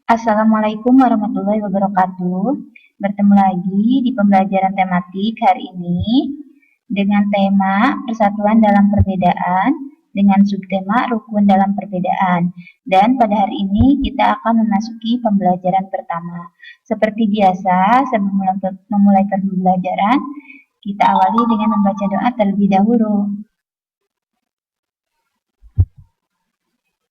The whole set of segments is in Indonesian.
Assalamualaikum warahmatullahi wabarakatuh. Bertemu lagi di pembelajaran tematik hari ini dengan tema persatuan dalam perbedaan dengan subtema rukun dalam perbedaan. Dan pada hari ini kita akan memasuki pembelajaran pertama. Seperti biasa, sebelum memulai pembelajaran, kita awali dengan membaca doa terlebih dahulu.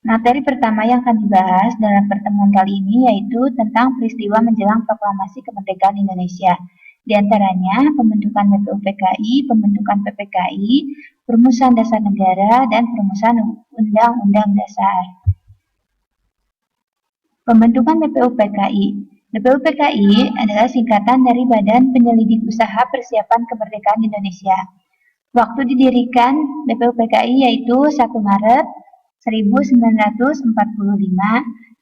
Materi pertama yang akan dibahas dalam pertemuan kali ini yaitu tentang peristiwa menjelang proklamasi kemerdekaan Indonesia. Di antaranya pembentukan BPUPKI, pembentukan PPKI, perumusan dasar negara, dan perumusan undang-undang dasar. Pembentukan BPUPKI. BPUPKI adalah singkatan dari Badan Penyelidik Usaha Persiapan Kemerdekaan Indonesia. Waktu didirikan BPUPKI yaitu 1 Maret 1945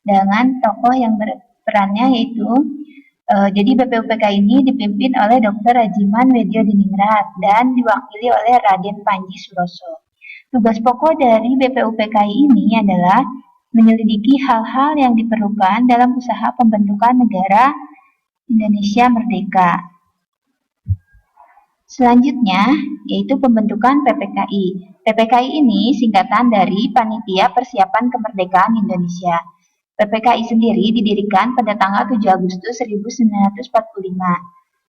dengan tokoh yang berperannya yaitu jadi BPUPKI ini dipimpin oleh Dr. Rajiman Weddiodiningrat dan diwakili oleh Raden Panji Suroso. Tugas pokok dari BPUPKI ini adalah menyelidiki hal-hal yang diperlukan dalam usaha pembentukan negara Indonesia merdeka. Selanjutnya, yaitu pembentukan PPKI. PPKI ini singkatan dari Panitia Persiapan Kemerdekaan Indonesia. PPKI sendiri didirikan pada tanggal 7 Agustus 1945.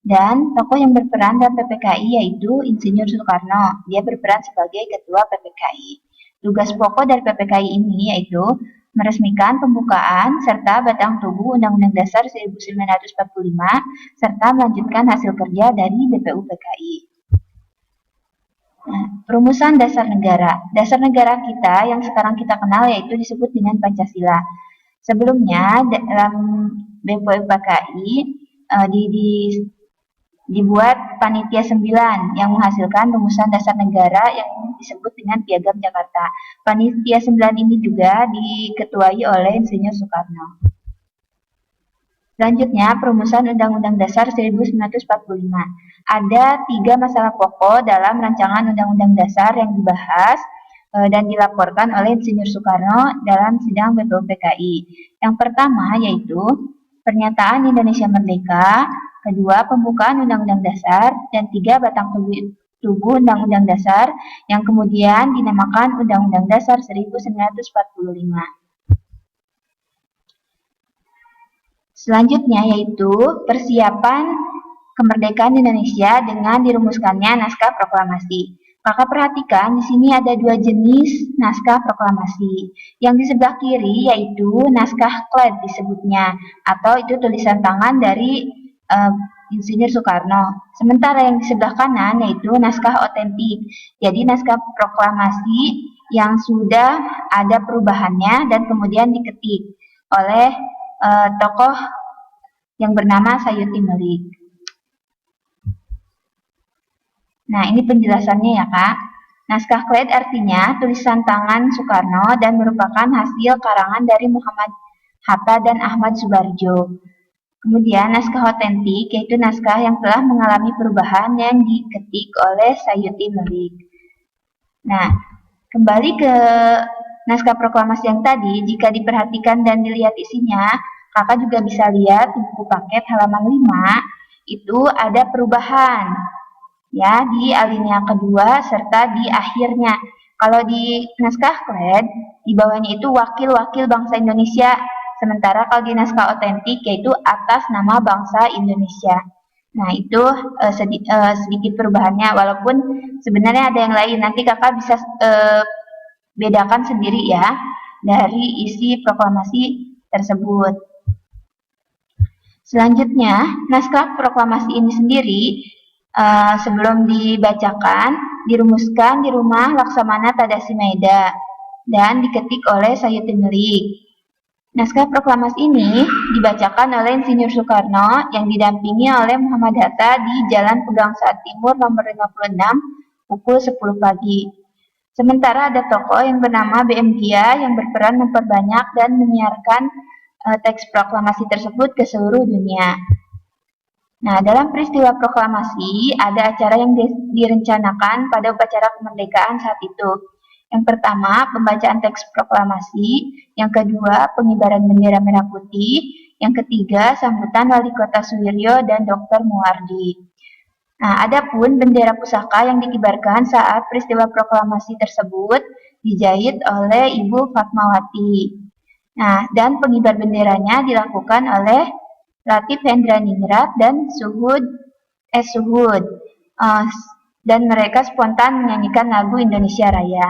Dan tokoh yang berperan dalam PPKI yaitu Insinyur Soekarno. Dia berperan sebagai Ketua PPKI. Tugas pokok dari PPKI ini yaitu meresmikan pembukaan serta batang tubuh Undang-Undang Dasar 1945 serta melanjutkan hasil kerja dari BPUPKI. Nah, perumusan dasar negara. Dasar negara kita yang sekarang kita kenal yaitu disebut dengan Pancasila. Sebelumnya dalam BPUPKI dibuat Panitia 9 yang menghasilkan rumusan dasar negara yang disebut dengan Piagam Jakarta. Panitia 9 ini juga diketuai oleh Insinyur Soekarno. Selanjutnya, perumusan Undang-Undang Dasar 1945. Ada 3 masalah pokok dalam rancangan Undang-Undang Dasar yang dibahas dan dilaporkan oleh Insinyur Soekarno dalam sidang BPUPKI. Yang pertama yaitu pernyataan Indonesia Merdeka, kedua pembukaan Undang-Undang Dasar, dan 3 batang tubuh Undang-Undang Dasar yang kemudian dinamakan Undang-Undang Dasar 1945. Selanjutnya yaitu persiapan kemerdekaan Indonesia dengan dirumuskannya naskah proklamasi. Kakak perhatikan di sini ada 2 jenis naskah proklamasi. Yang di sebelah kiri yaitu naskah kled disebutnya atau itu tulisan tangan dari Insinyur Soekarno. Sementara yang di sebelah kanan yaitu naskah otentik. Jadi naskah proklamasi yang sudah ada perubahannya dan kemudian diketik oleh tokoh yang bernama Sayuti Melik. Nah, ini penjelasannya ya, Kak. Naskah kled artinya tulisan tangan Soekarno dan merupakan hasil karangan dari Muhammad Hatta dan Ahmad Subarjo. Kemudian naskah otentik yaitu naskah yang telah mengalami perubahan yang diketik oleh Sayuti Melik. Nah, kembali ke naskah proklamasi yang tadi, jika diperhatikan dan dilihat isinya, kakak juga bisa lihat di buku paket halaman 5, itu ada perubahan ya di alinea kedua serta di akhirnya. Kalau di naskah kled, di bawahnya itu wakil-wakil bangsa Indonesia. Sementara kalau di naskah otentik yaitu atas nama bangsa Indonesia. Nah, itu sedikit perubahannya, walaupun sebenarnya ada yang lain. Nanti kakak bisa bedakan sendiri ya dari isi proklamasi tersebut. Selanjutnya, naskah proklamasi ini sendiri sebelum dibacakan, dirumuskan di rumah Laksamana Tadasi Maeda dan diketik oleh Sayuti Melik. Naskah proklamasi ini dibacakan oleh Insinyur Soekarno yang didampingi oleh Muhammad Hatta di Jalan Pegangsaan Timur nomor 56 pukul 10 pagi. Sementara ada tokoh yang bernama B.M. Dia yang berperan memperbanyak dan menyiarkan teks proklamasi tersebut ke seluruh dunia. Nah, dalam peristiwa proklamasi ada acara yang direncanakan pada upacara kemerdekaan saat itu, Yang pertama, pembacaan teks proklamasi. Yang kedua, pengibaran bendera merah putih. Yang ketiga, sambutan Wali Kota Suwiryo dan Dr. Muwardi. Nah, adapun bendera pusaka yang dikibarkan saat peristiwa proklamasi tersebut dijahit oleh Ibu Fatmawati. Nah, dan pengibar benderanya dilakukan oleh Latif Hendraningrat dan Suhud. Dan mereka spontan menyanyikan lagu Indonesia Raya.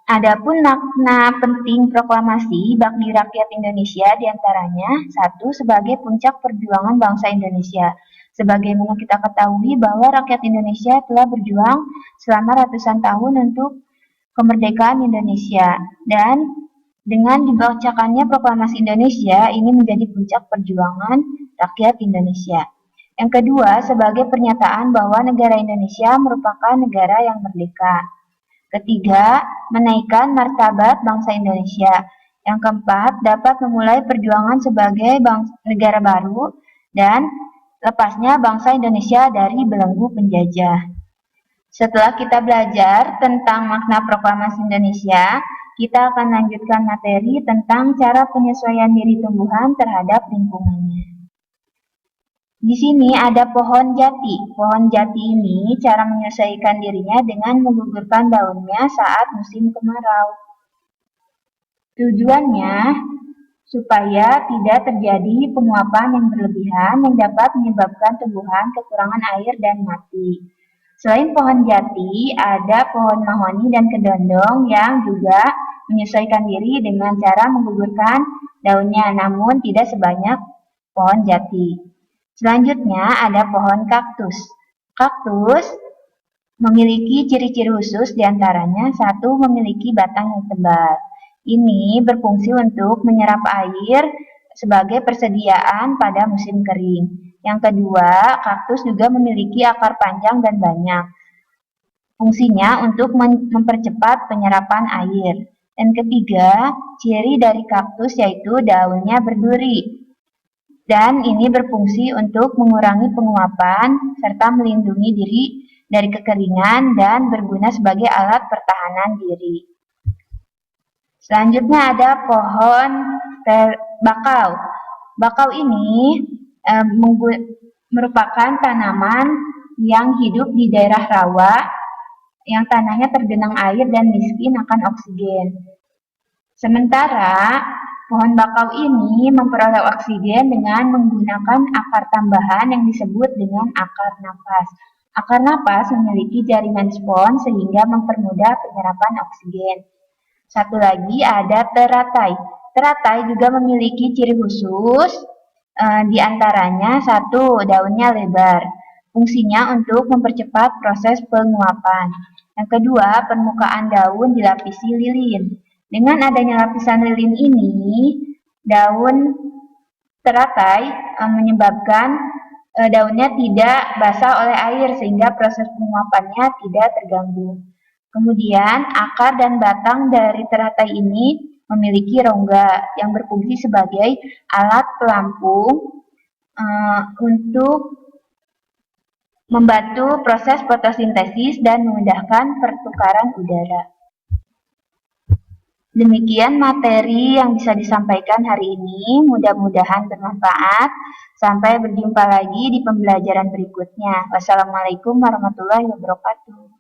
Adapun makna penting proklamasi bagi rakyat Indonesia diantaranya, satu, sebagai puncak perjuangan bangsa Indonesia. Sebagaimana kita ketahui bahwa rakyat Indonesia telah berjuang selama ratusan tahun untuk kemerdekaan Indonesia. Dan dengan dibacakannya proklamasi Indonesia, ini menjadi puncak perjuangan rakyat Indonesia. Yang kedua, sebagai pernyataan bahwa negara Indonesia merupakan negara yang merdeka. Ketiga, menaikkan martabat bangsa Indonesia. Yang keempat, dapat memulai perjuangan sebagai negara baru dan lepasnya bangsa Indonesia dari belenggu penjajah. Setelah kita belajar tentang makna proklamasi Indonesia, kita akan lanjutkan materi tentang cara penyesuaian diri tumbuhan terhadap lingkungannya. Di sini ada pohon jati. Pohon jati ini cara menyesuaikan dirinya dengan menggugurkan daunnya saat musim kemarau. Tujuannya supaya tidak terjadi penguapan yang berlebihan yang dapat menyebabkan tumbuhan kekurangan air dan mati. Selain pohon jati, ada pohon mahoni dan kedondong yang juga menyesuaikan diri dengan cara menggugurkan daunnya, namun tidak sebanyak pohon jati. Selanjutnya ada pohon kaktus. Kaktus memiliki ciri-ciri khusus diantaranya satu, memiliki batang yang tebal. Ini berfungsi untuk menyerap air sebagai persediaan pada musim kering. Yang kedua, kaktus juga memiliki akar panjang dan banyak. Fungsinya untuk mempercepat penyerapan air. Dan ketiga, ciri dari kaktus yaitu daunnya berduri. Dan ini berfungsi untuk mengurangi penguapan serta melindungi diri dari kekeringan dan berguna sebagai alat pertahanan diri. Selanjutnya ada pohon bakau. Bakau ini merupakan tanaman yang hidup di daerah rawa yang tanahnya tergenang air dan miskin akan oksigen. Sementara pohon bakau ini memperoleh oksigen dengan menggunakan akar tambahan yang disebut dengan akar napas. Akar napas memiliki jaringan spons sehingga mempermudah penyerapan oksigen. Satu lagi ada teratai. Teratai juga memiliki ciri khusus, di antaranya satu, daunnya lebar. Fungsinya untuk mempercepat proses penguapan. Yang kedua, permukaan daun dilapisi lilin. Dengan adanya lapisan lilin ini, daun teratai menyebabkan daunnya tidak basah oleh air sehingga proses penguapannya tidak terganggu. Kemudian, akar dan batang dari teratai ini memiliki rongga yang berfungsi sebagai alat pelampung untuk membantu proses fotosintesis dan memudahkan pertukaran udara. Demikian materi yang bisa disampaikan hari ini, mudah-mudahan bermanfaat. Sampai berjumpa lagi di pembelajaran berikutnya. Wassalamualaikum warahmatullahi wabarakatuh.